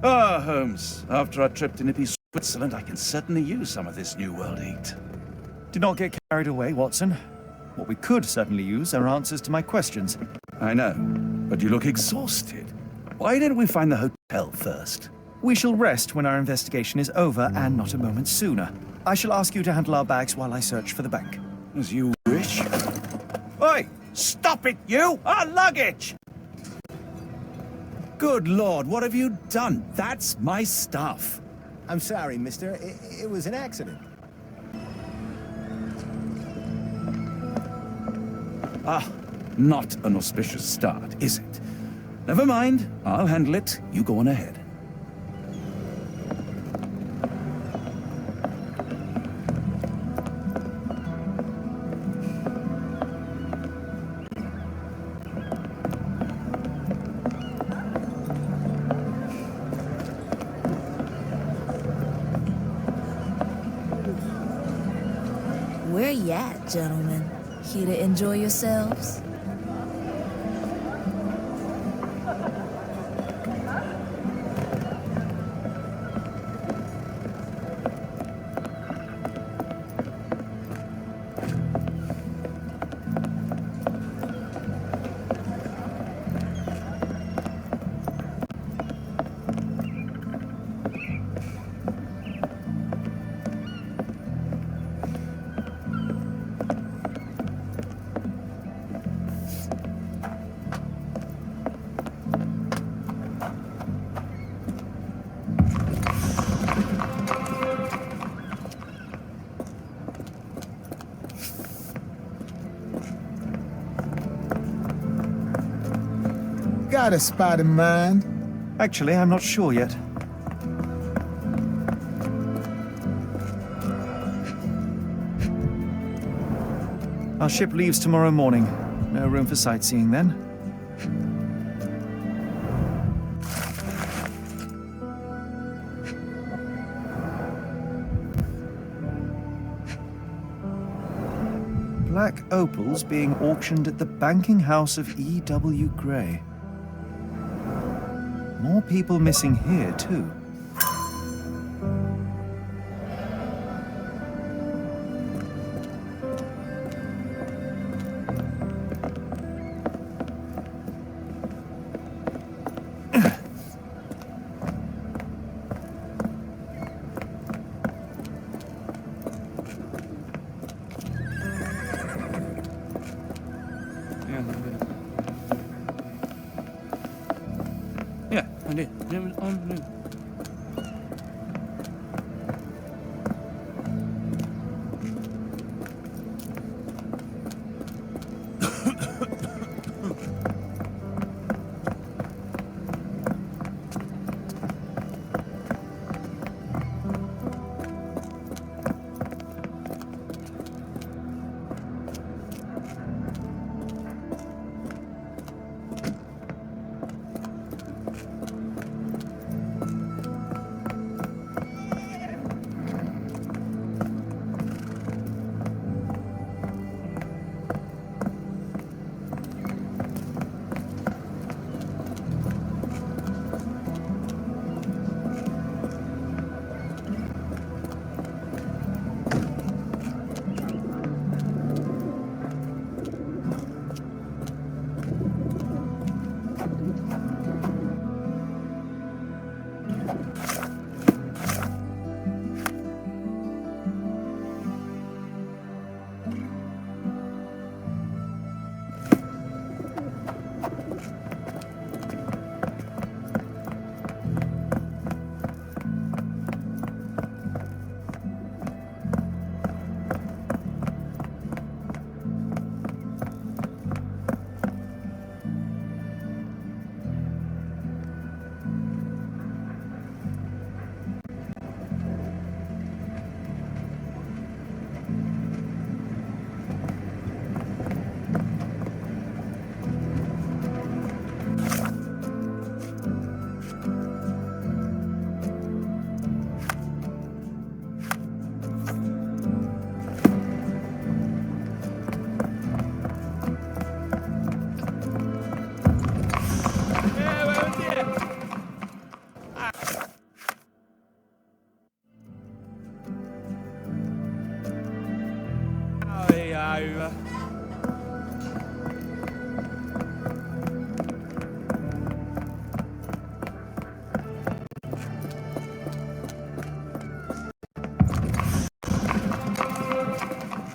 Ah, Holmes, after our trip to nippy Switzerland, I can certainly use some of this New World heat. Do not get carried away, Watson. What we could certainly use are answers to my questions. I know, but you look exhausted. Why don't we find the hotel first? We shall rest when our investigation is over, and not a moment sooner. I shall ask you to handle our bags while I search for the bank. As you wish. Oi! Stop it, you! Our luggage! Good Lord, what have you done? That's my stuff. I'm sorry, mister. It was an accident. Ah, not an auspicious start, is it? Never mind, I'll handle it. You go on ahead. Where you at, gentlemen? Here to enjoy yourselves? Got a spot in mind? Actually, I'm not sure yet. Our ship leaves tomorrow morning. No room for sightseeing then. Black opals being auctioned at the banking house of E.W. Gray. More people missing here, too. Yeah, I did.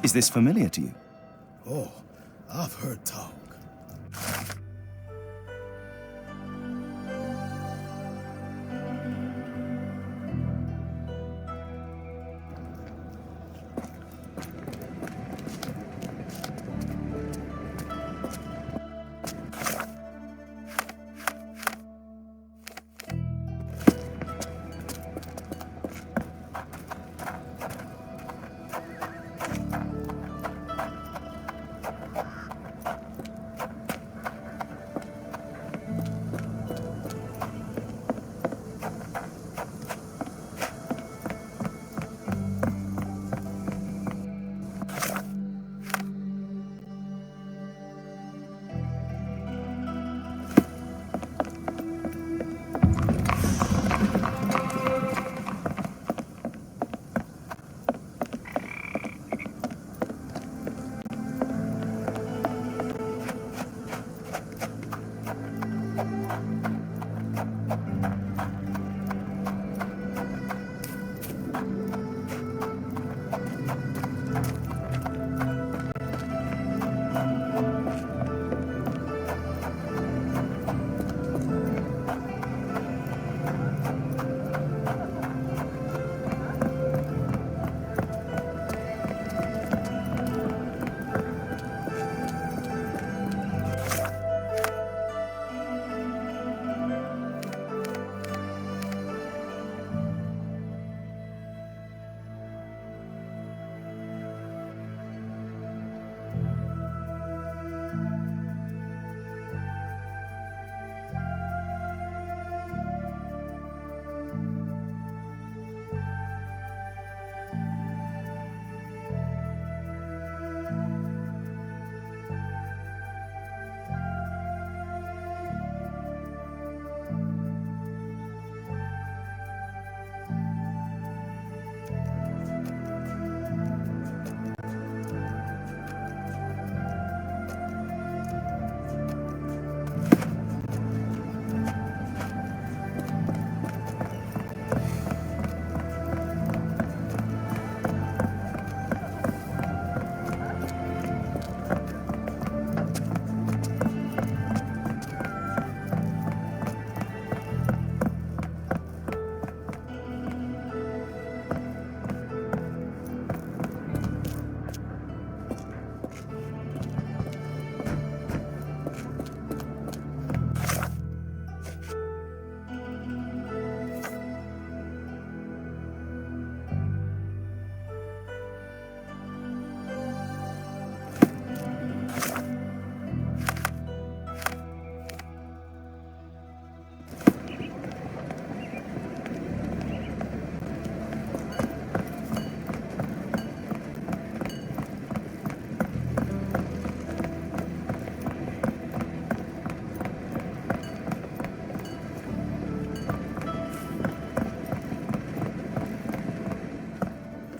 Is this familiar to you? Oh, I've heard talk.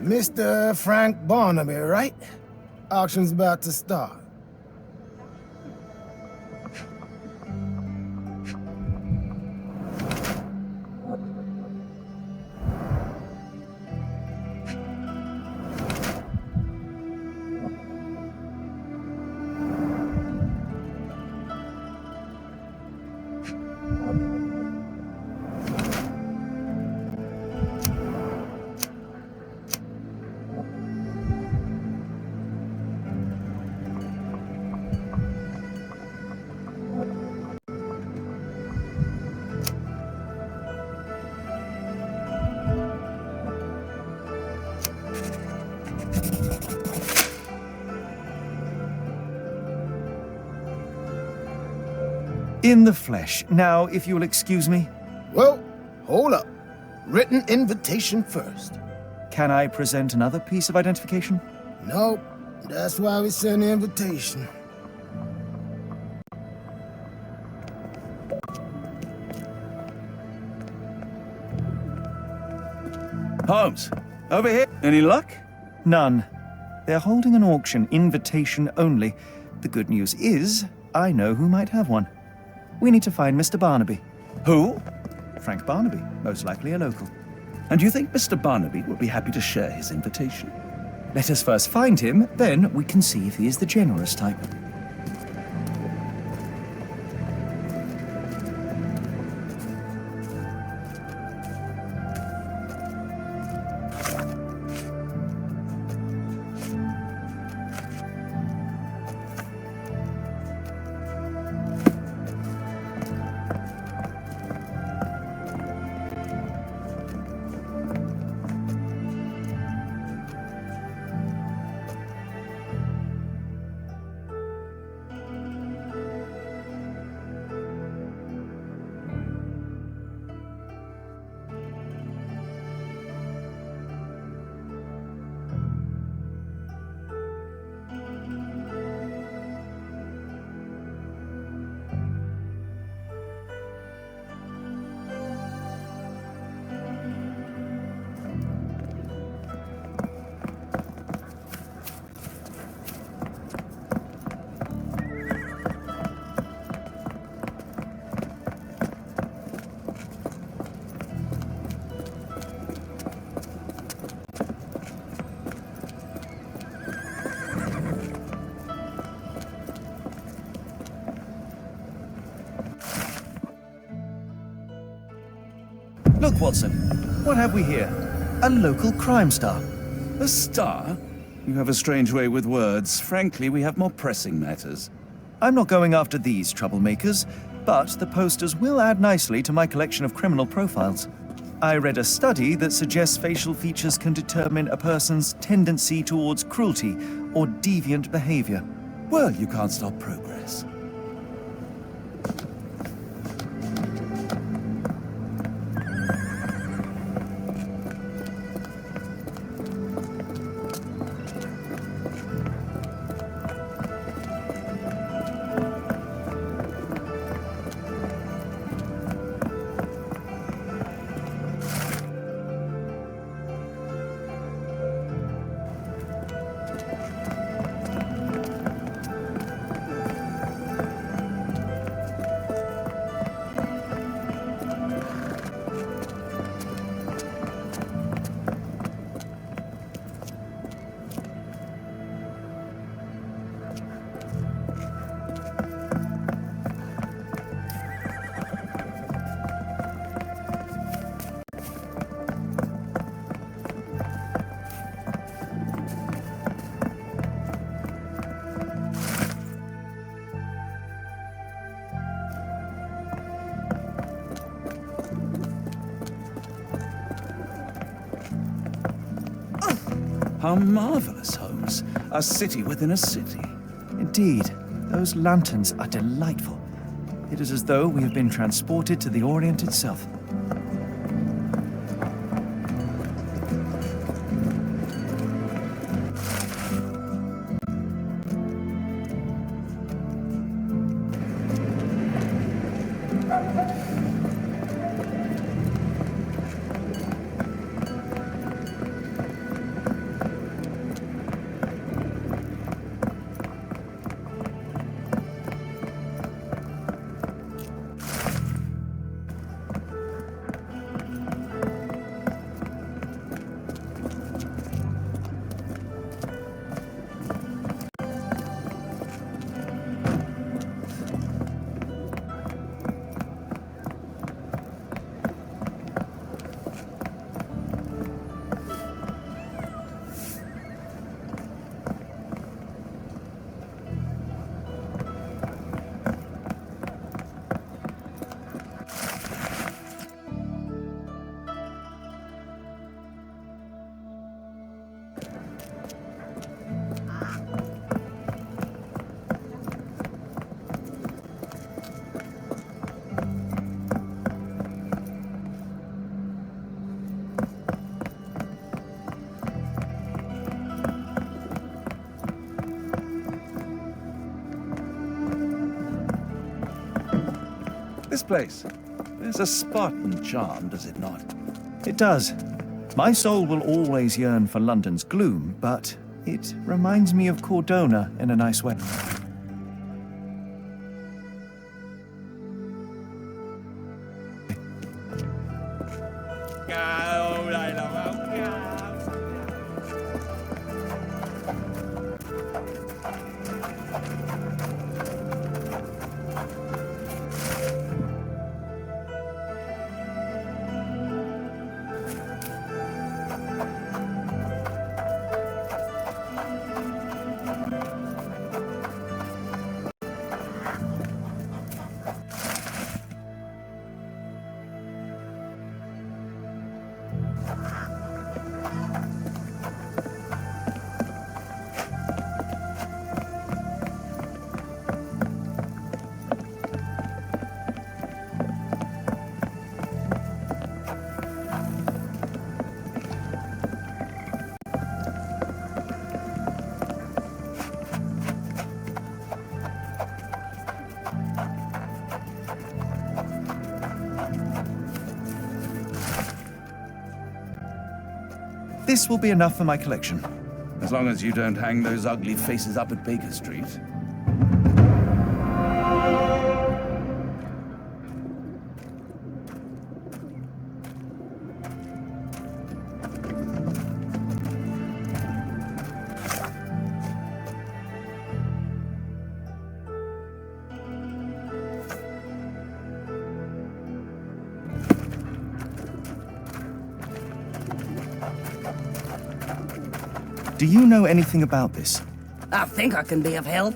Mr. Frank Barnaby, right? Auction's about to start. In the flesh. Now, if you'll excuse me. Well, hold up. Written invitation first. Can I present another piece of identification? Nope. That's why we send the invitation. Holmes, over here. Any luck? None. They're holding an auction, invitation only. The good news is, I know who might have one. We need to find Mr. Barnaby. Who? Frank Barnaby, most likely a local. And you think Mr. Barnaby will be happy to share his invitation? Let us first find him, then we can see if he is the generous type. Look, Watson, what have we here? A local crime star. A star? You have a strange way with words. Frankly, we have more pressing matters. I'm not going after these troublemakers, but the posters will add nicely to my collection of criminal profiles. I read a study that suggests facial features can determine a person's tendency towards cruelty or deviant behavior. Well, you can't stop progress. How marvelous, Holmes. A city within a city. Indeed, those lanterns are delightful. It is as though we have been transported to the Orient itself. This place. There's a Spartan charm, does it not? It does. My soul will always yearn for London's gloom, but it reminds me of Cordona in a nice way. This will be enough for my collection. As long as you don't hang those ugly faces up at Baker Street. Do you know anything about this? I think I can be of help.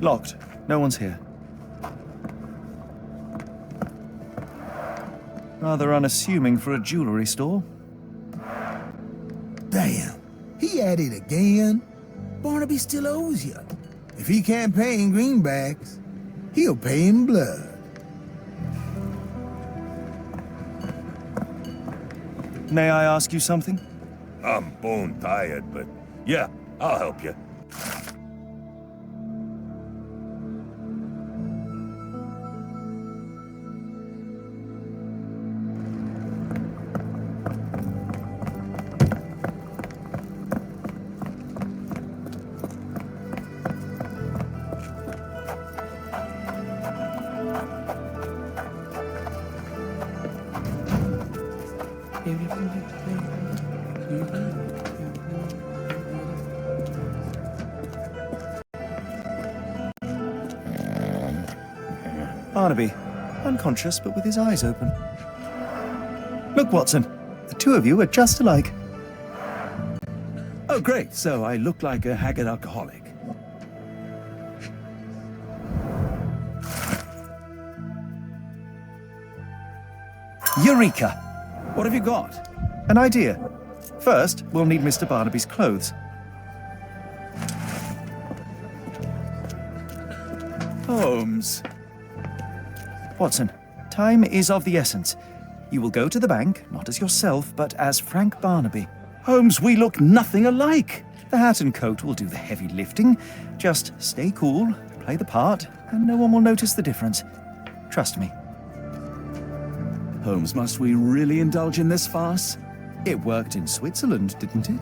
Locked. No one's here. Rather unassuming for a jewelry store. Damn, he at it again. Barnaby still owes you. If he can't pay in greenbacks, he'll pay in blood. May I ask you something? I'm bone tired, but yeah, I'll help you. Barnaby, unconscious but with his eyes open. Look, Watson, the two of you are just alike. Oh, great. So I look like a haggard alcoholic. Eureka! What have you got? An idea. First, we'll need Mr. Barnaby's clothes. Holmes. Watson, time is of the essence. You will go to the bank, not as yourself, but as Frank Barnaby. Holmes, we look nothing alike. The hat and coat will do the heavy lifting. Just stay cool, play the part, and no one will notice the difference. Trust me. Holmes, must we really indulge in this farce? It worked in Switzerland, didn't it?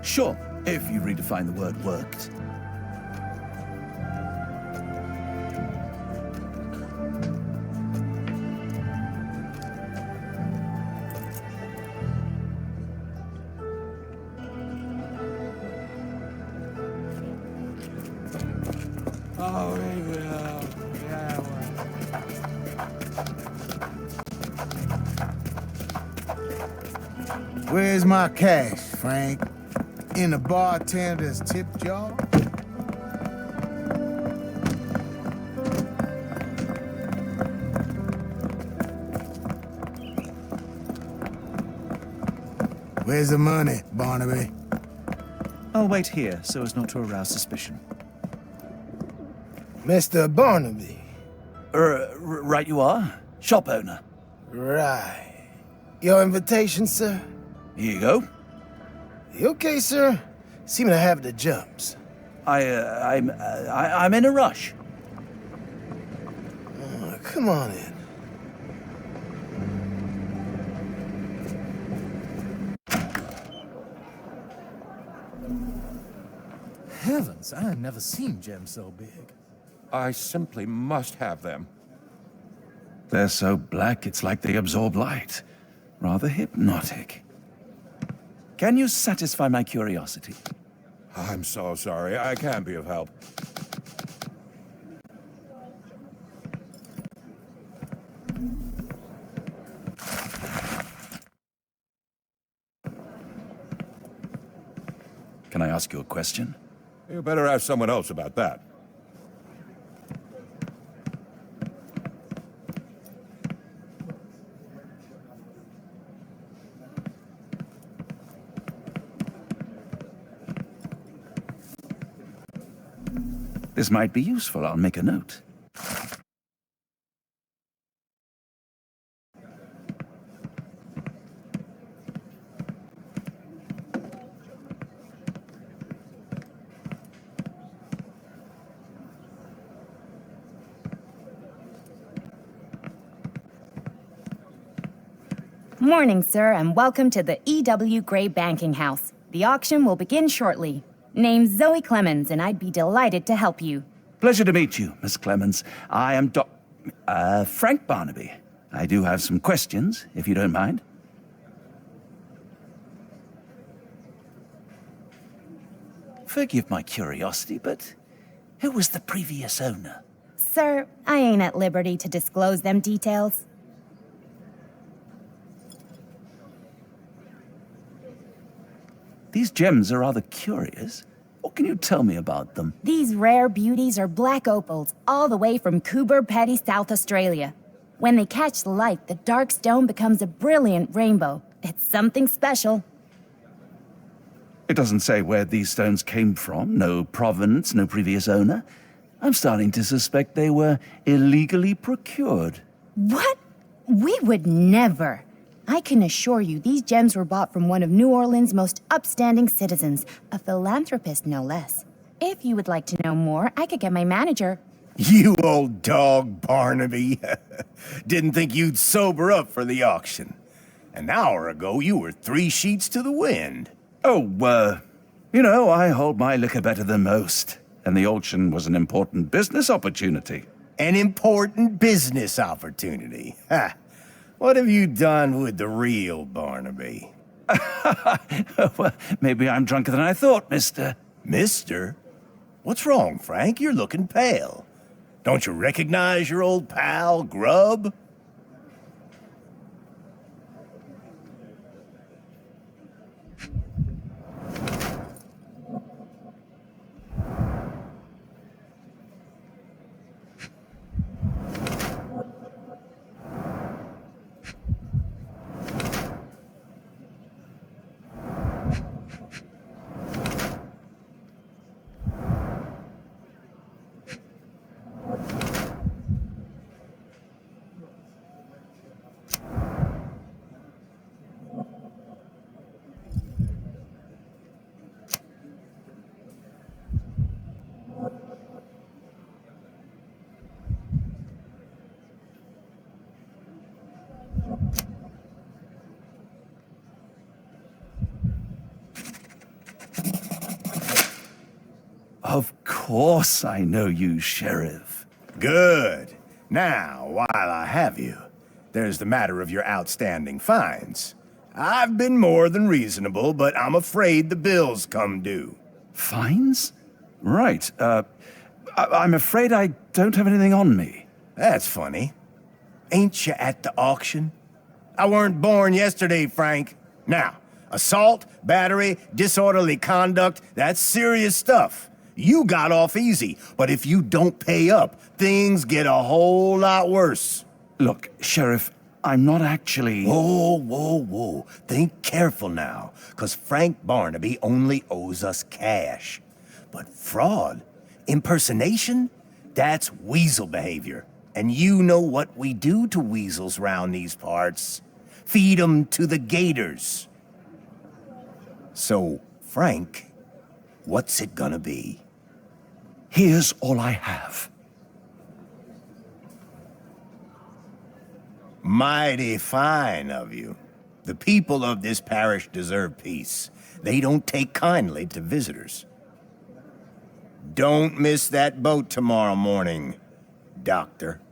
Sure, if you redefine the word worked. Where's my cash, Frank? In the bartender's tip jar? Where's the money, Barnaby? I'll wait here so as not to arouse suspicion. Mr. Barnaby. Right you are. Shop owner. Right. Your invitation, sir? Here you go. You okay, sir? Seem to have the jumps. I'm in a rush. Come on in. Heavens, I have never seen gems so big. I simply must have them. They're so black, it's like they absorb light. Rather hypnotic. Can you satisfy my curiosity? I'm so sorry. I can't be of help. Can I ask you a question? You better ask someone else about that. This might be useful. I'll make a note. Morning, sir, and welcome to the E.W. Gray Banking House. The auction will begin shortly. Name's Zoe Clemens, and I'd be delighted to help you. Pleasure to meet you, Miss Clemens. I am Frank Barnaby. I do have some questions, if you don't mind. Forgive my curiosity, but who was the previous owner? Sir, I ain't at liberty to disclose them details. These gems are rather curious. What can you tell me about them? These rare beauties are black opals, all the way from Coober Pedy, South Australia. When they catch the light, the dark stone becomes a brilliant rainbow. It's something special. It doesn't say where these stones came from. No provenance, no previous owner. I'm starting to suspect they were illegally procured. What? We would never. I can assure you these gems were bought from one of New Orleans' most upstanding citizens, a philanthropist no less. If you would like to know more, I could get my manager. You old dog, Barnaby. Didn't think you'd sober up for the auction. An hour ago, you were 3 sheets to the wind. Oh, you know, I hold my liquor better than most. And the auction was an important business opportunity. An important business opportunity. Ha! What have you done with the real Barnaby? Well, maybe I'm drunker than I thought, mister. Mister? What's wrong, Frank? You're looking pale. Don't you recognize your old pal, Grub? Of course I know you, Sheriff. Good. Now, while I have you, there's the matter of your outstanding fines. I've been more than reasonable, but I'm afraid the bills come due. Fines? Right, I'm afraid I don't have anything on me. That's funny. Ain't you at the auction? I weren't born yesterday, Frank. Now, assault, battery, disorderly conduct, that's serious stuff. You got off easy, but if you don't pay up, things get a whole lot worse. Look, Sheriff, I'm not actually... Whoa. Think careful now, 'cause Frank Barnaby only owes us cash. But fraud, impersonation, that's weasel behavior. And you know what we do to weasels round these parts. Feed 'em to the gators. So, Frank, what's it gonna be? Here's all I have. Mighty fine of you. The people of this parish deserve peace. They don't take kindly to visitors. Don't miss that boat tomorrow morning, Doctor.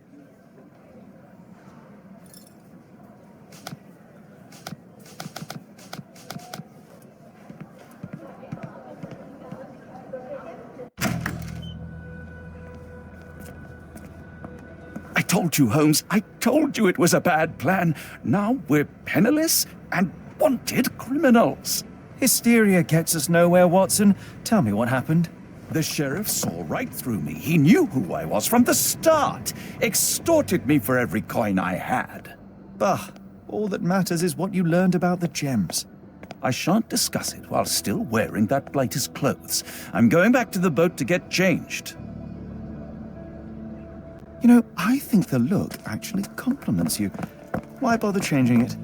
I told you, Holmes. I told you it was a bad plan. Now we're penniless and wanted criminals. Hysteria gets us nowhere, Watson. Tell me what happened. The sheriff saw right through me. He knew who I was from the start. Extorted me for every coin I had. Bah, all that matters is what you learned about the gems. I shan't discuss it while still wearing that blighter's clothes. I'm going back to the boat to get changed. You know, I think the look actually compliments you. Why bother changing it?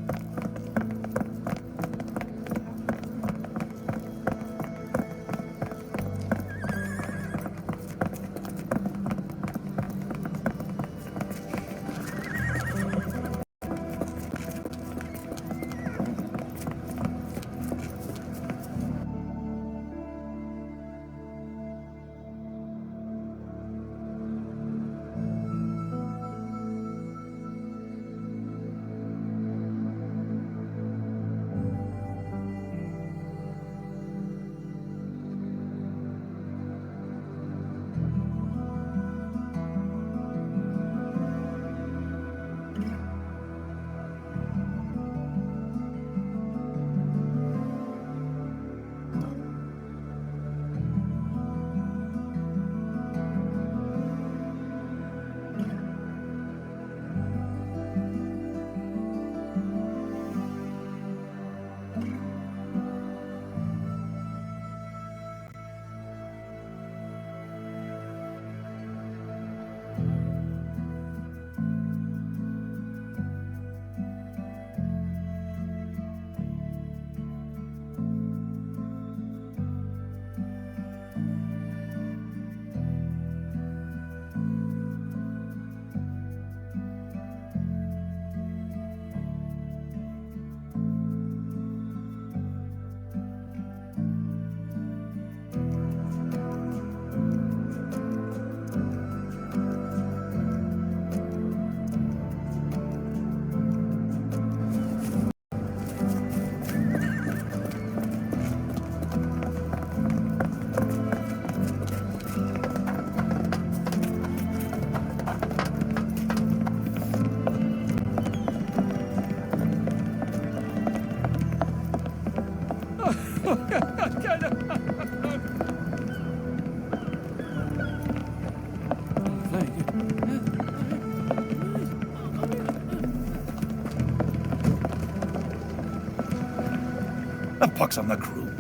A pox on the crew.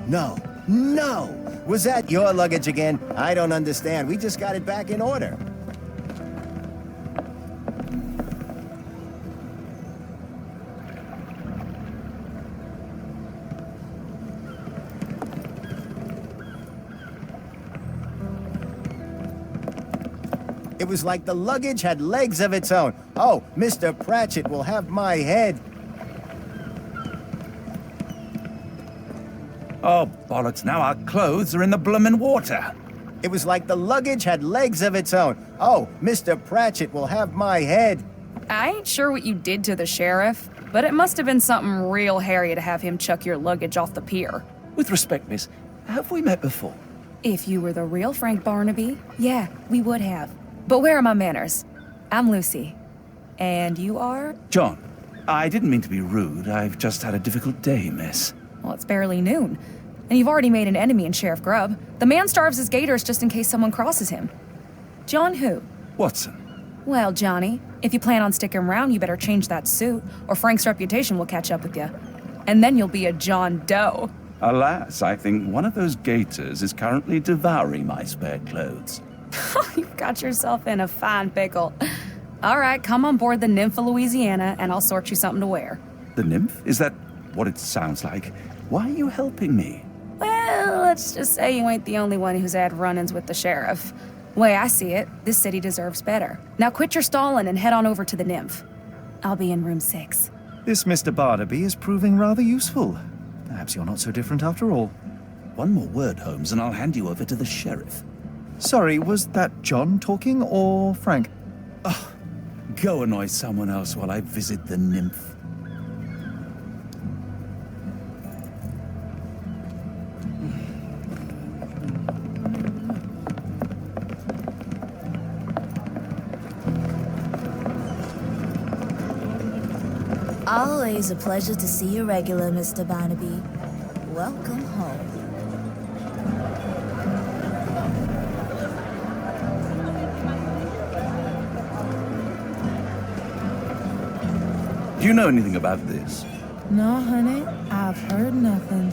No, no! Was that your luggage again? I don't understand. We just got it back in order. It was like the luggage had legs of its own. Oh, Mr. Pratchett will have my head. Oh, bollocks, now our clothes are in the bloomin' water. It was like the luggage had legs of its own. Oh, Mr. Pratchett will have my head. I ain't sure what you did to the sheriff, but it must have been something real hairy to have him chuck your luggage off the pier. With respect, miss, have we met before? If you were the real Frank Barnaby, yeah, we would have. But where are my manners? I'm Lucy. And you are? John, I didn't mean to be rude. I've just had a difficult day, miss. Well, it's barely noon. And you've already made an enemy in Sheriff Grubb. The man starves his gators just in case someone crosses him. John who? Watson. Well, Johnny, if you plan on sticking around, you better change that suit, or Frank's reputation will catch up with you. And then you'll be a John Doe. Alas, I think one of those gators is currently devouring my spare clothes. You've got yourself in a fine pickle. All right, come on board the Nymph of Louisiana, and I'll sort you something to wear. The nymph? Is that what it sounds like? Why are you helping me? Well, let's just say you ain't the only one who's had run-ins with the sheriff. Way I see it, this city deserves better. Now quit your stalling and head on over to the Nymph. I'll be in room 6. This Mr. Barnaby is proving rather useful. Perhaps you're not so different after all. One more word, Holmes, and I'll hand you over to the sheriff. Sorry, was that John talking or Frank? Oh, go annoy someone else while I visit the nymph. Always a pleasure to see you regular, Mr. Barnaby. Welcome home. Do you know anything about this? No, honey, I've heard nothing.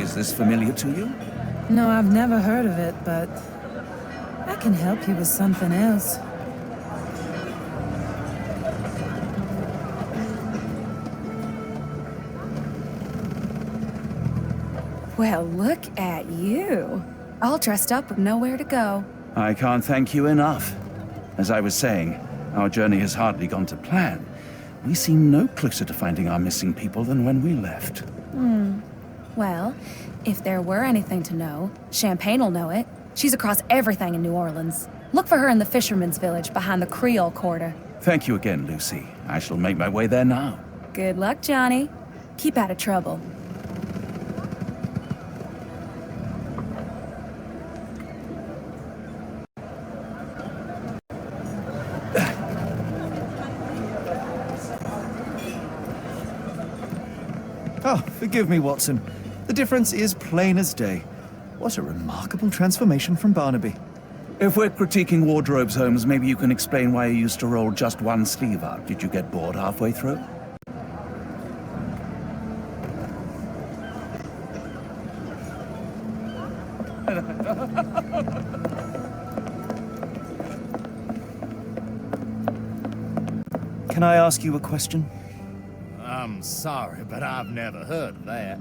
Is this familiar to you? No, I've never heard of it, but I can help you with something else. Well, look at you. All dressed up with nowhere to go. I can't thank you enough. As I was saying, our journey has hardly gone to plan. We seem no closer to finding our missing people than when we left. Well, if there were anything to know, Champagne'll know it. She's across everything in New Orleans. Look for her in the fisherman's village behind the Creole Quarter. Thank you again, Lucy. I shall make my way there now. Good luck, Johnny. Keep out of trouble. Oh, forgive me, Watson. The difference is plain as day. What a remarkable transformation from Barnaby. If we're critiquing wardrobes, Holmes, maybe you can explain why you used to roll just one sleeve up. Did you get bored halfway through? Can I ask you a question? I'm sorry, but I've never heard of that.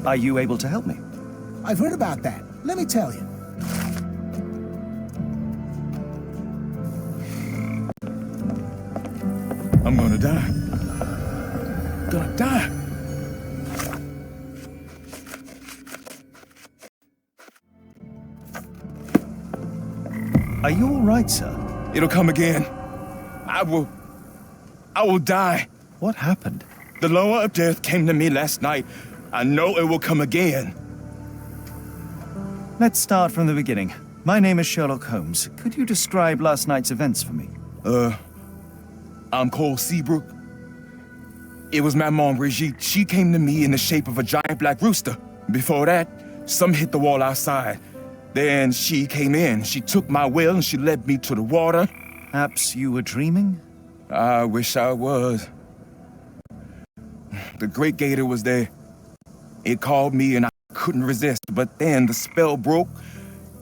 Are you able to help me? I've heard about that. Let me tell you. I'm gonna die. Gonna die. Are you all right, sir? It'll come again. I will die. What happened? The lower of death came to me last night. I know it will come again. Let's start from the beginning. My name is Sherlock Holmes. Could you describe last night's events for me? I'm Cole Seabrook. It was Maman Brigitte. She came to me in the shape of a giant black rooster. Before that, some hit the wall outside. Then she came in. She took my will and she led me to the water. Perhaps you were dreaming? I wish I was. The Great Gator was there. It called me and I couldn't resist, but then the spell broke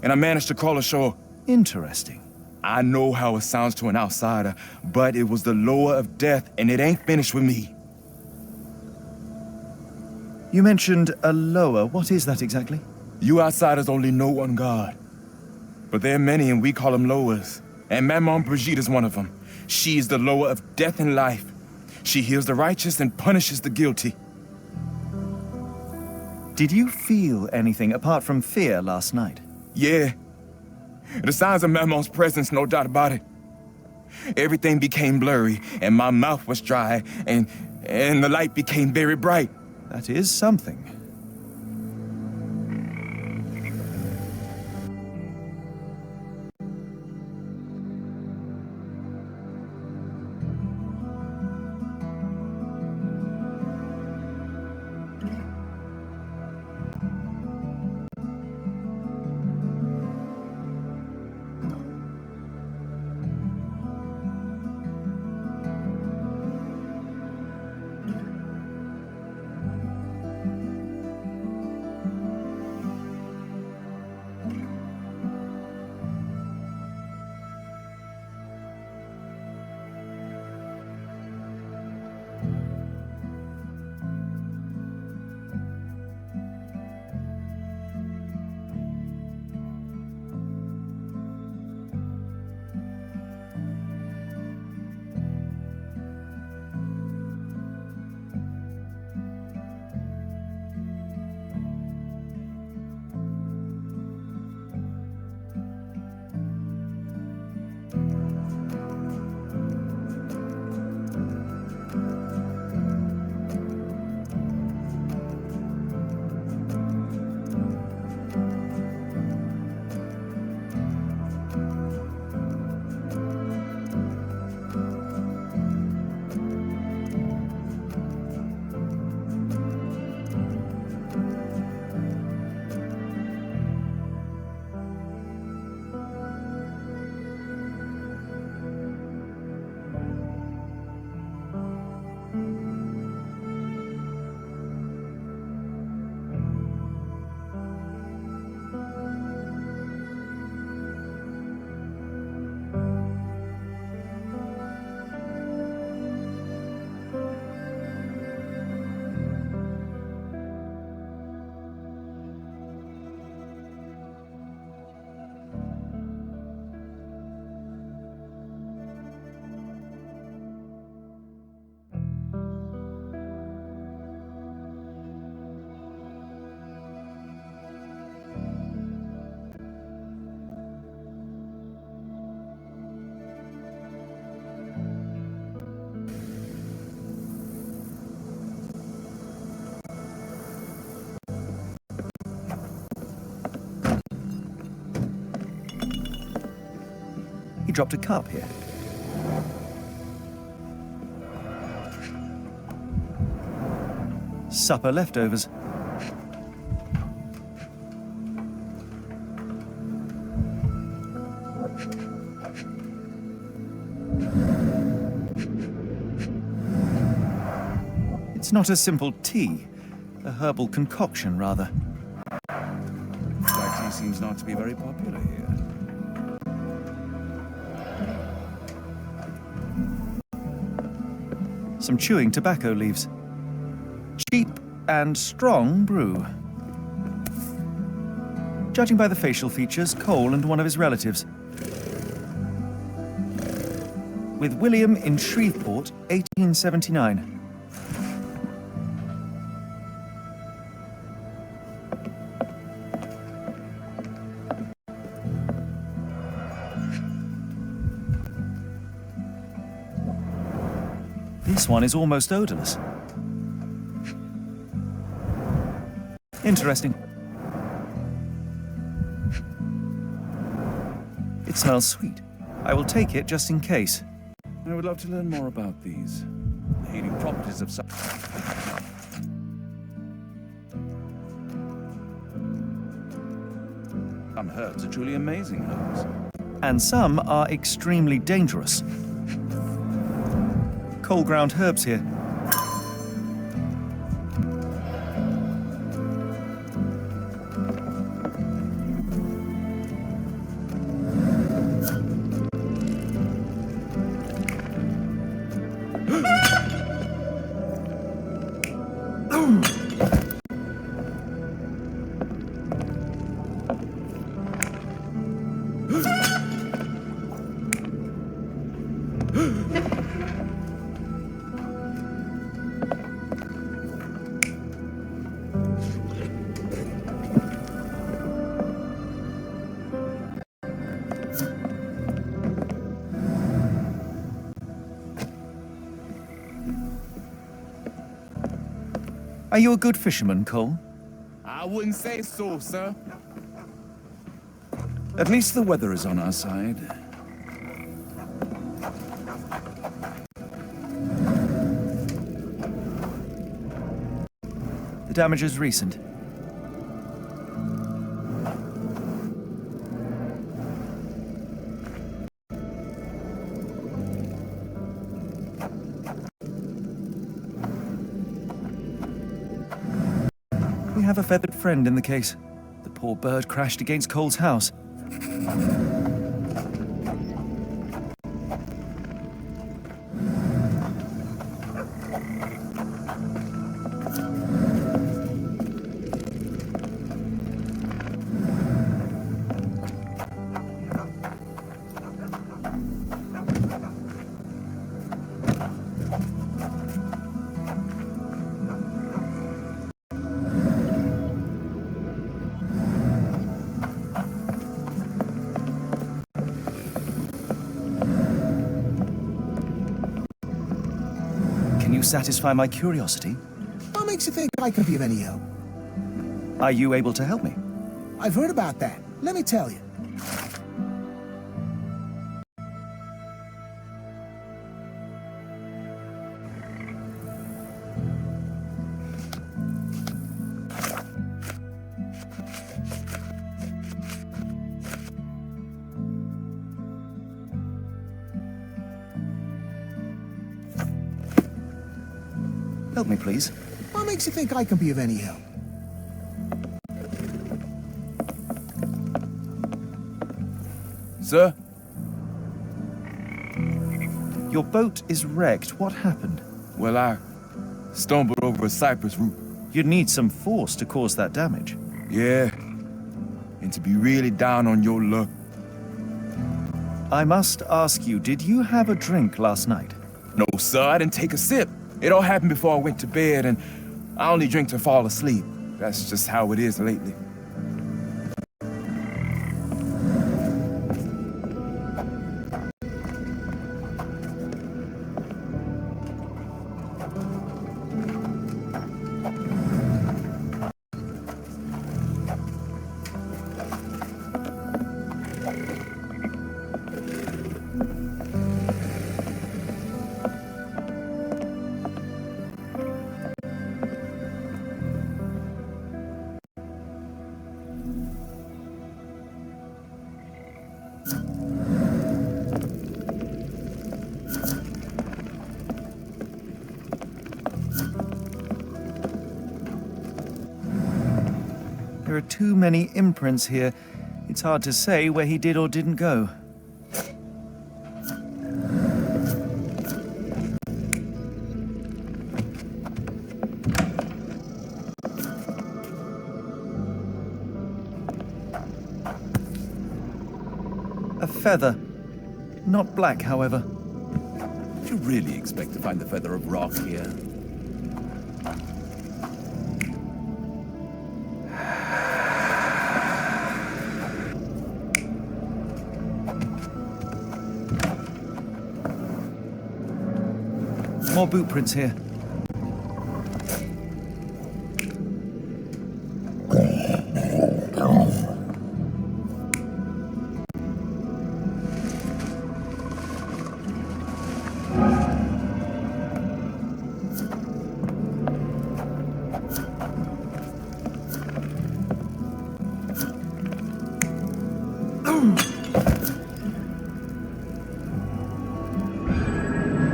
and I managed to crawl ashore. Interesting. I know how it sounds to an outsider, but it was the lower of death and it ain't finished with me. You mentioned a lower. What is that exactly? You outsiders only know one God. But there are many and we call them lowers. And Maman Brigitte is one of them. She is the lower of death and life. She heals the righteous and punishes the guilty. Did you feel anything apart from fear last night? Yeah. The signs of Maman's presence, no doubt about it. Everything became blurry, and my mouth was dry, and the light became very bright. That is something. He dropped a cup here. Supper leftovers. It's not a simple tea, a herbal concoction, rather. Black tea seems not to be very popular here. Some chewing tobacco leaves. Cheap and strong brew. Judging by the facial features, Cole and one of his relatives. With William in Shreveport, 1879. This one is almost odorless. Interesting. It smells sweet. I will take it just in case. I would love to learn more about these. The healing properties of some herbs are truly amazing, Holmes. And some are extremely dangerous. Cold ground herbs here. Are you a good fisherman, Cole? I wouldn't say so, sir. At least the weather is on our side. The damage is recent. We have a feathered friend in the case. The poor bird crashed against Cole's house. Can you satisfy my curiosity? What makes you think I could be of any help? Are you able to help me? I've heard about that. Let me tell you. Help me, please. What makes you think I can be of any help? Sir? Your boat is wrecked. What happened? Well, I stumbled over a cypress root. You'd need some force to cause that damage. Yeah. And to be really down on your luck. I must ask you, did you have a drink last night? No, sir, I didn't take a sip. It all happened before I went to bed, and I only drink to fall asleep. That's just how it is lately. are too many imprints here. It's hard to say where he did or didn't go. A feather. Not black, however. Do you really expect to find the feather of rock here? More boot prints here.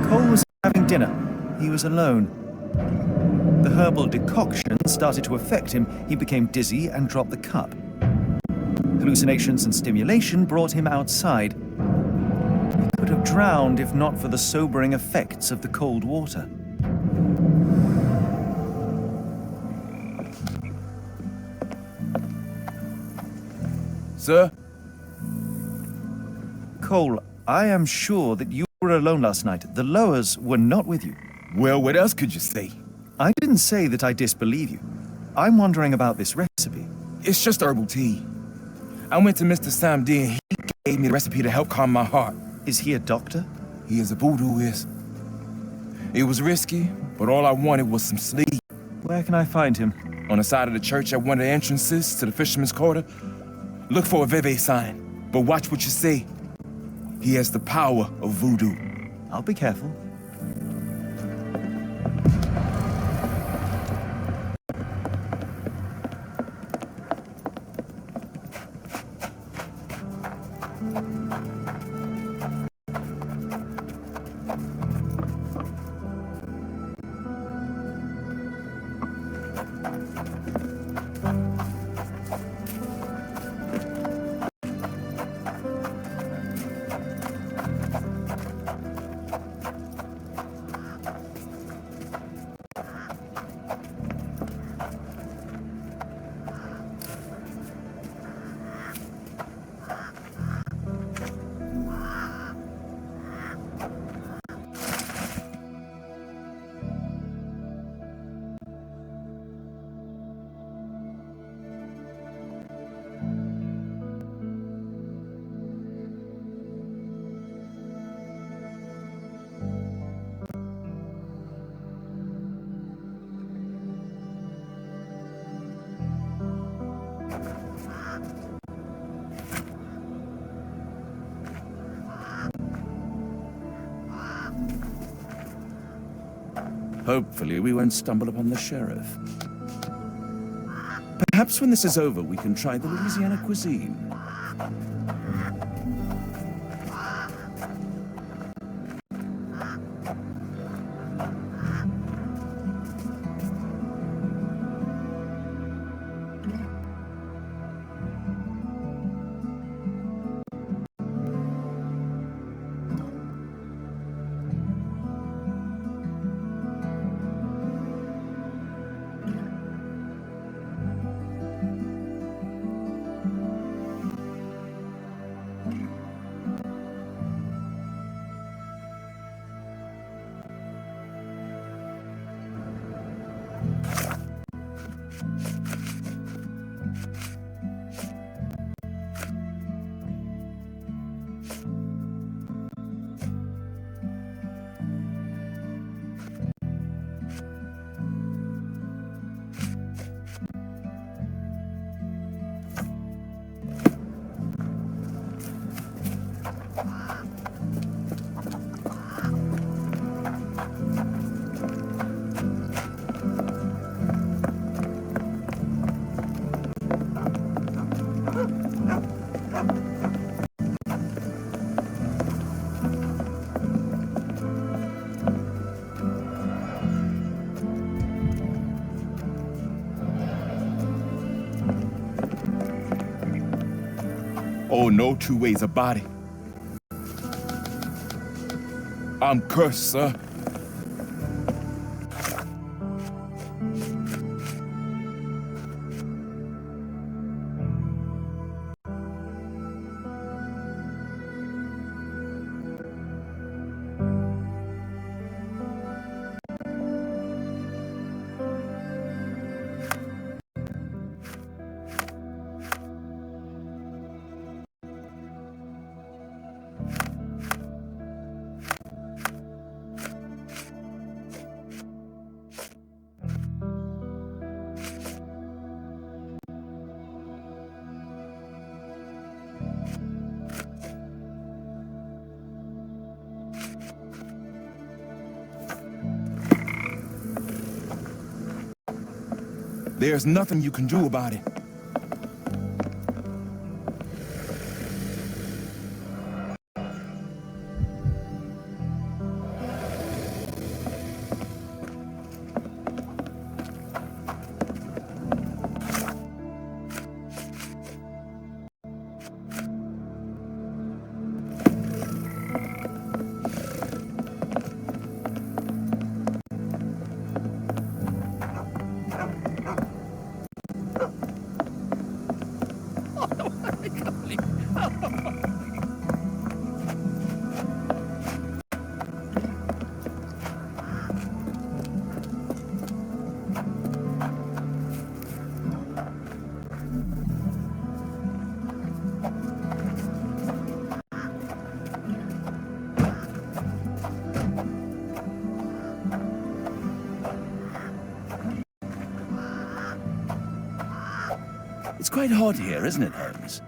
Cole was having dinner. He was alone. The herbal decoction started to affect him. He became dizzy and dropped the cup. Hallucinations and stimulation brought him outside. He could have drowned if not for the sobering effects of the cold water. Sir? Cole, I am sure that you were alone last night. The Lowers were not with you. Well, what else could you say? I didn't say that I disbelieve you. I'm wondering about this recipe. It's just herbal tea. I went to Mr. Samdi and he gave me the recipe to help calm my heart. Is he a doctor? He is a voodooist. It was risky, but all I wanted was some sleep. Where can I find him? On the side of the church at one of the entrances to the Fisherman's Quarter. Look for a Veve sign, but watch what you say. He has the power of voodoo. I'll be careful. Hopefully we won't stumble upon the sheriff. Perhaps when this is over, we can try the Louisiana cuisine. no two ways about it. I'm cursed, sir. There's nothing you can do about it. It's quite hot here, isn't it, Holmes?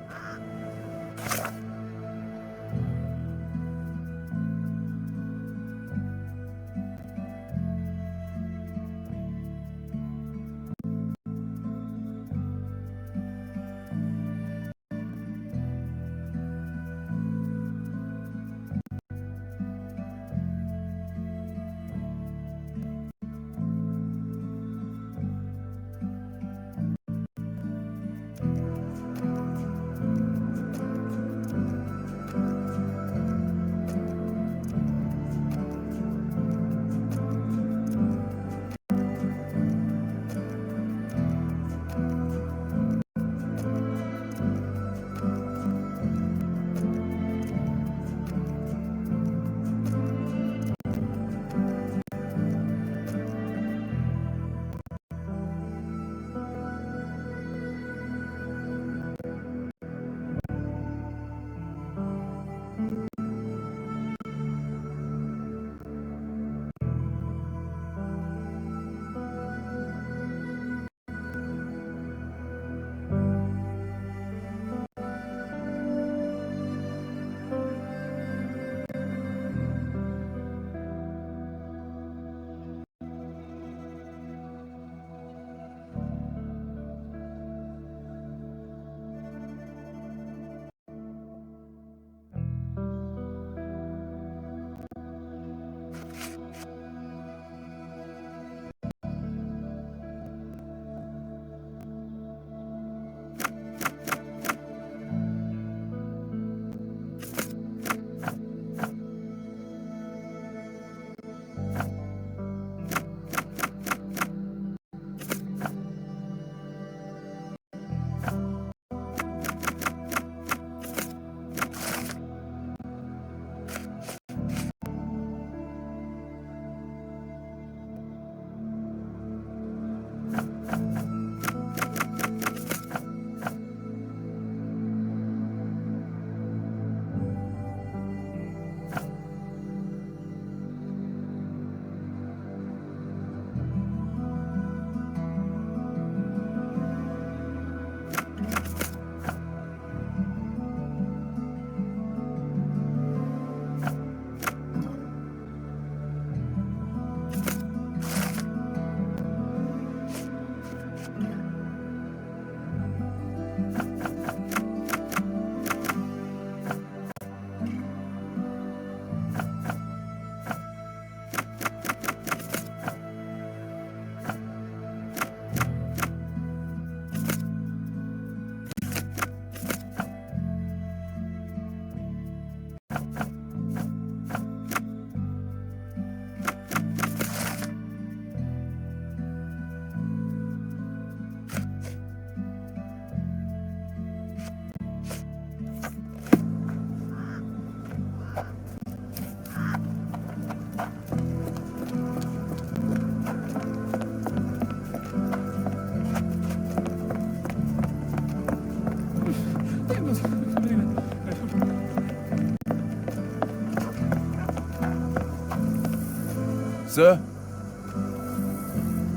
Sir,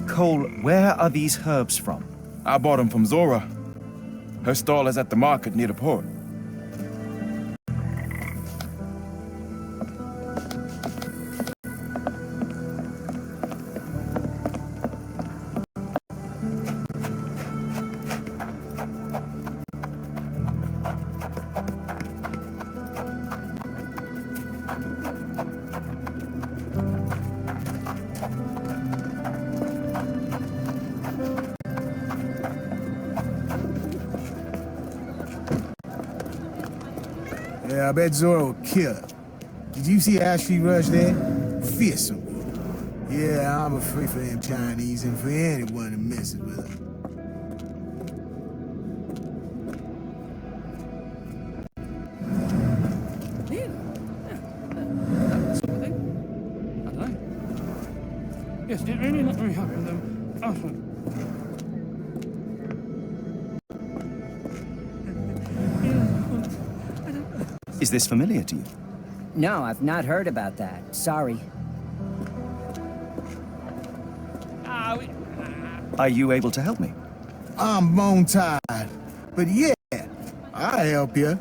Cole, where are these herbs from? I bought them from Zora. Her stall is at the market near the port. Yeah, I bet Zora will kill her. Did you see how she rushed there? Fearsome. Yeah, I'm afraid for them Chinese and for anyone who messes with her. Yes, did really let me help them. Awesome. Is this familiar to you? No, I've not heard about that. Sorry. Are you able to help me? I'm bone tired, but yeah, I'll help you.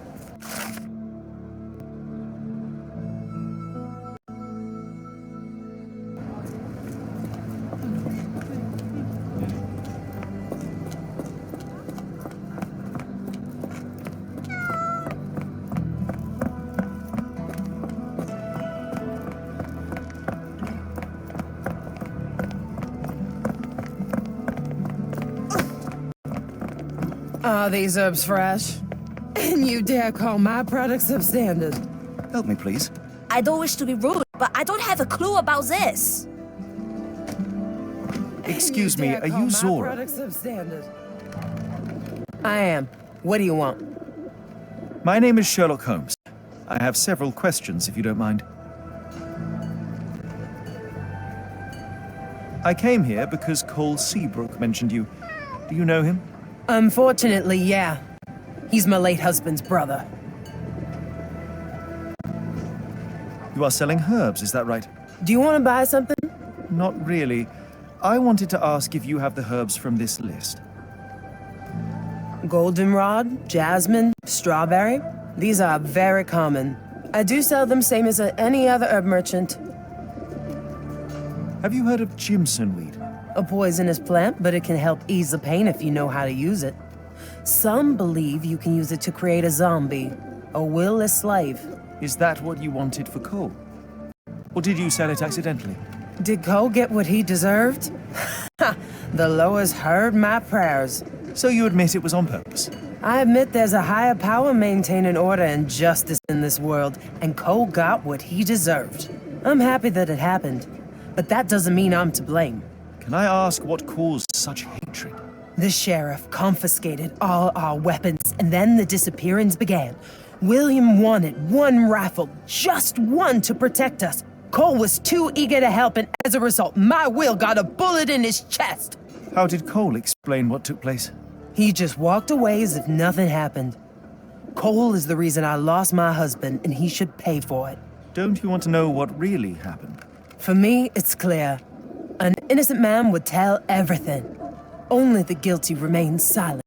Are these herbs fresh? And you dare call my product substandard? Help me, please. I don't wish to be rude, but I don't have a clue about this. Excuse me, are you Zora? Product substandard? I am. What do you want? My name is Sherlock Holmes. I have several questions, if you don't mind. I came here because Cole Seabrook mentioned you. Do you know him? Unfortunately, yeah. He's my late husband's brother. You are selling herbs, is that right? Do you want to buy something? Not really. I wanted to ask if you have the herbs from this list. Goldenrod, jasmine, strawberry. These are very common. I do sell them same as any other herb merchant. Have you heard of Jimson weed? A poisonous plant, but it can help ease the pain if you know how to use it. Some believe you can use it to create a zombie, a willless slave. Is that what you wanted for Cole? Or did you sell it accidentally? Did Cole get what he deserved? Ha! The lowers heard my prayers. So you admit it was on purpose? I admit there's a higher power maintaining order and justice in this world, and Cole got what he deserved. I'm happy that it happened, but that doesn't mean I'm to blame. Can I ask what caused such hatred? The sheriff confiscated all our weapons, and then the disappearance began. William wanted one rifle, just one to protect us. Cole was too eager to help, and as a result, my Will got a bullet in his chest. How did Cole explain what took place? He just walked away as if nothing happened. Cole is the reason I lost my husband, and he should pay for it. Don't you want to know what really happened? For me, it's clear. An innocent man would tell everything. Only the guilty remain silent.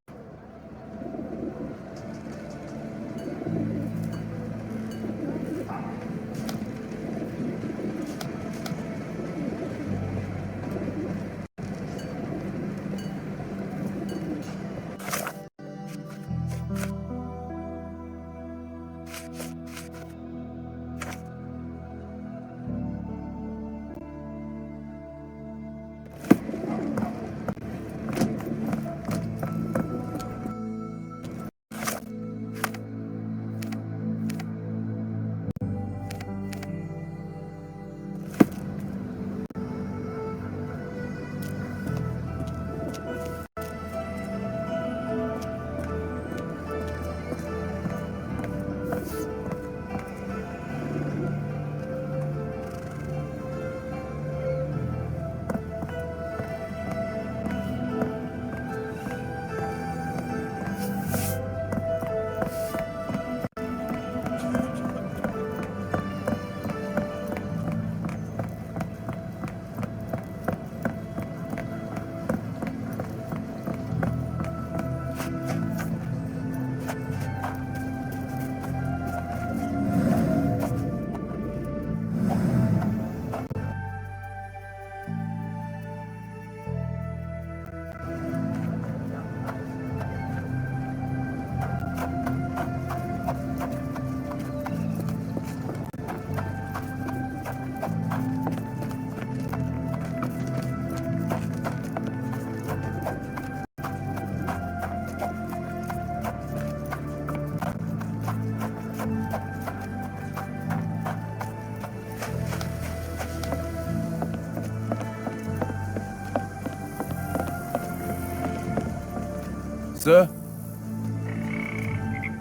Sir?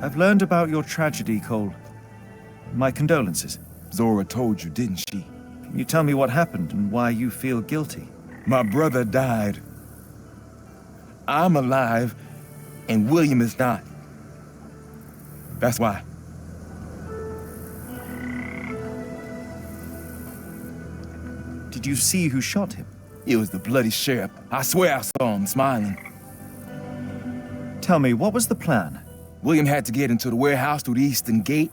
I've learned about your tragedy, Cole. My condolences. Zora told you, didn't she? Can you tell me what happened and why you feel guilty? My brother died. I'm alive, and William is not. That's why. Did you see who shot him? It was the bloody sheriff. I swear I saw him smiling. Tell me, what was the plan? William had to get into the warehouse through the eastern gate,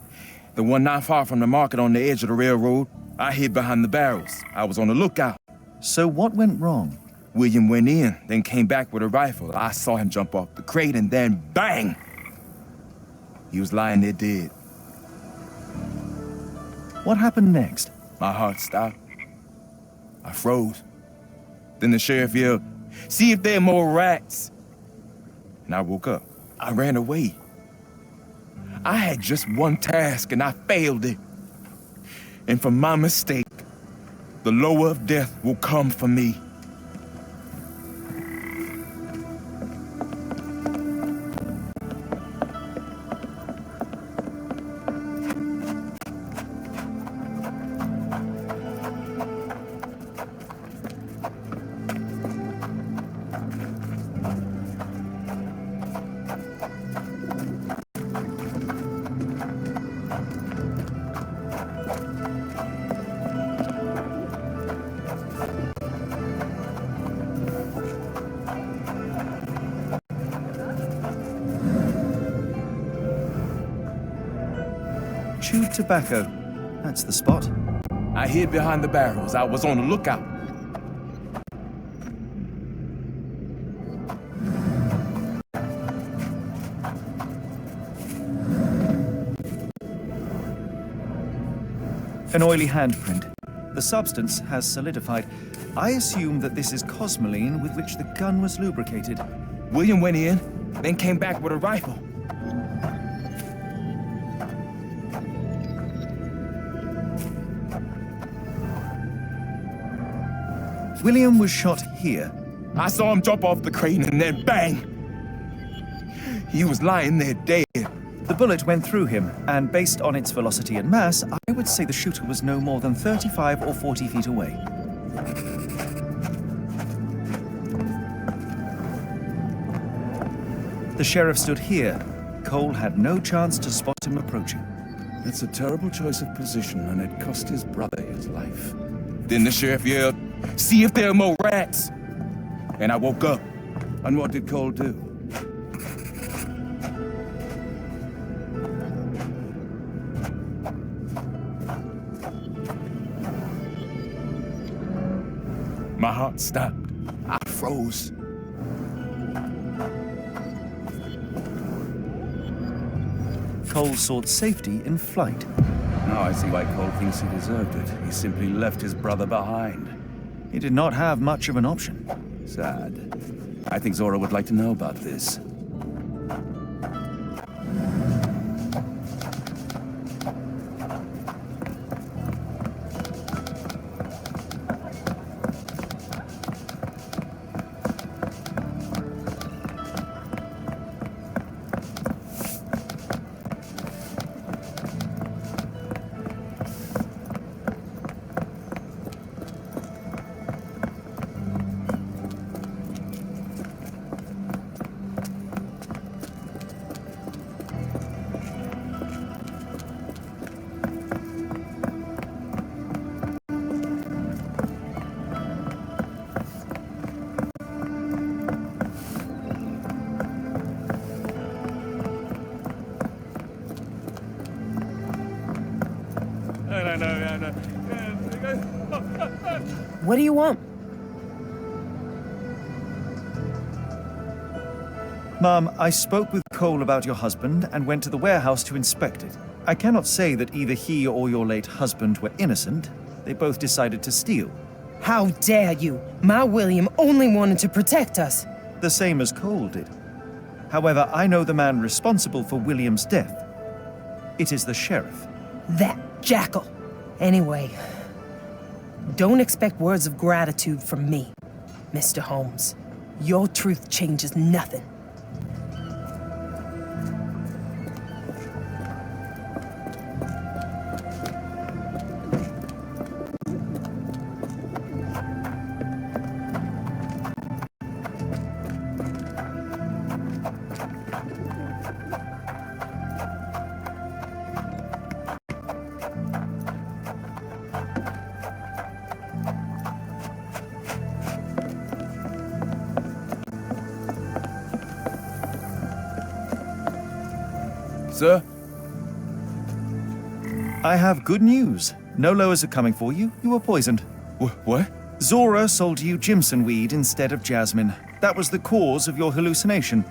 the one not far from the market on the edge of the railroad. I hid behind the barrels. I was on the lookout. So what went wrong? William went in, then came back with a rifle. I saw him jump off the crate, and then bang! He was lying there dead. What happened next? My heart stopped. I froze. Then the sheriff yelled, "See if there are more rats!" And I woke up. I ran away. I had just one task, and I failed it. And for my mistake, the lower of death will come for me. Chewed tobacco. That's the spot. I hid behind the barrels. I was on the lookout. An oily handprint. The substance has solidified. I assume that this is cosmoline with which the gun was lubricated. William went in, then came back with a rifle. William was shot here. I saw him jump off the crane, and then bang! He was lying there dead. The bullet went through him, and based on its velocity and mass, I would say the shooter was no more than 35 or 40 feet away. The sheriff stood here. Cole had no chance to spot him approaching. It's a terrible choice of position, and it cost his brother his life. Then the sheriff yelled, "See if there are more rats!" And I woke up. And what did Cole do? My heart stopped. I froze. Cole sought safety in flight. Now I see why Cole thinks he deserved it. He simply left his brother behind. He did not have much of an option. Sad. I think Zora would like to know about this. What do you want? Ma'am, I spoke with Cole about your husband and went to the warehouse to inspect it. I cannot say that either he or your late husband were innocent. They both decided to steal. How dare you? My William only wanted to protect us. The same as Cole did. However, I know the man responsible for William's death. It is the sheriff. That jackal. Anyway, don't expect words of gratitude from me, Mr. Holmes. Your truth changes nothing. Sir? I have good news. No lowers are coming for you. You were poisoned. What? Zora sold you Jimson weed instead of jasmine. That was the cause of your hallucination.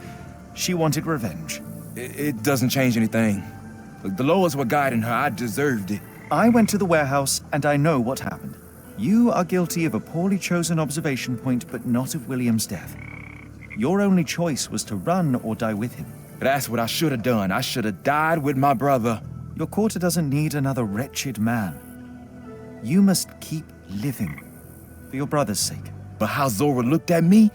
She wanted revenge. It doesn't change anything. The laws were guiding her. I deserved it. I went to the warehouse, and I know what happened. You are guilty of a poorly chosen observation point, but not of William's death. Your only choice was to run or die with him. That's what I should have done. I should have died with my brother. Your quarter doesn't need another wretched man. You must keep living, for your brother's sake. But how Zora looked at me?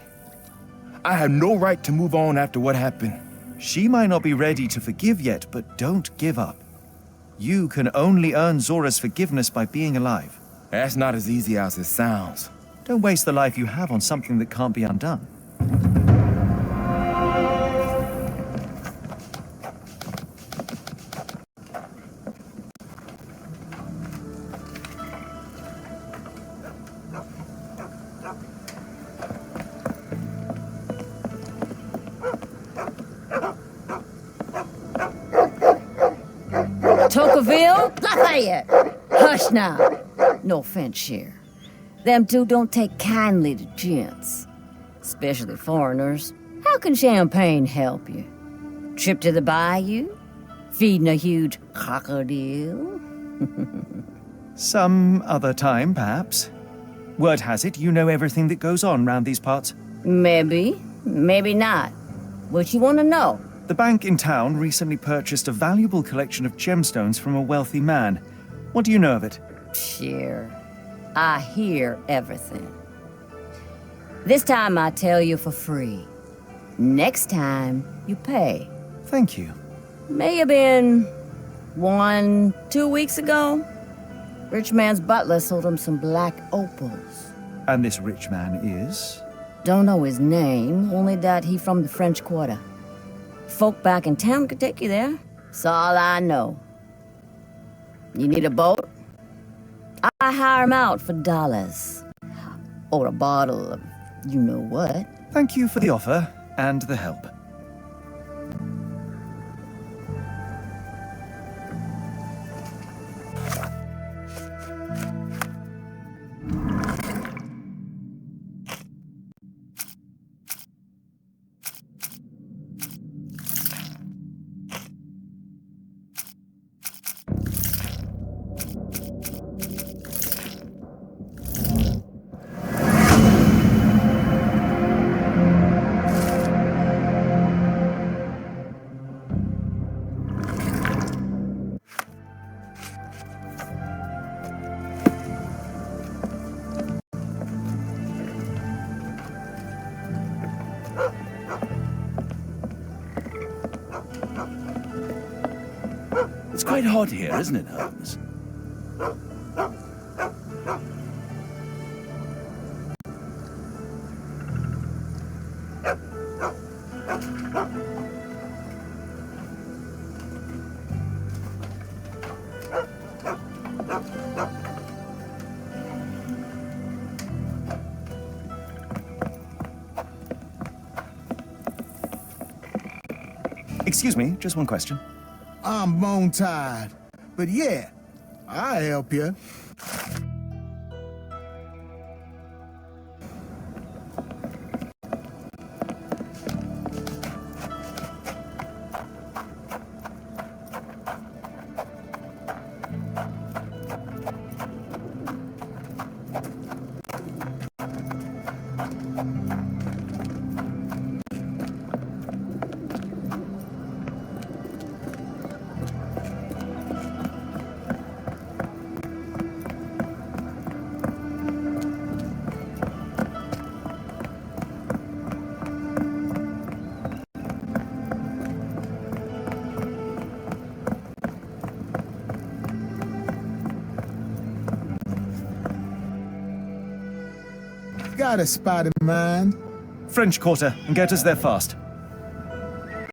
I have no right to move on after what happened. She might not be ready to forgive yet, but don't give up. You can only earn Zora's forgiveness by being alive. That's not as easy as it sounds. Don't waste the life you have on something that can't be undone. Tocqueville? Lafayette! Hush now. No offense, Cher. Them two don't take kindly to gents, especially foreigners. How can champagne help you? Trip to the bayou? Feeding a huge crocodile? Some other time, perhaps. Word has it you know everything that goes on round these parts. Maybe, maybe not. What you want to know? The bank in town recently purchased a valuable collection of gemstones from a wealthy man. What do you know of it? Cher, I hear everything. This time I tell you for free. Next time, you pay. Thank you. May have been 2 weeks ago. Rich man's butler sold him some black opals. And this rich man is? Don't know his name, only that he from the French Quarter. Folk back in town could take you there. That's all I know. You need a boat? I hire 'em out for dollars. Or a bottle of you-know-what. Thank you for the offer and the help. It's quite hot here, isn't it, Holmes? Excuse me, just one question. I'm bone tired. But yeah, I'll help you. Got a spot in mind. French Quarter, and get us there fast.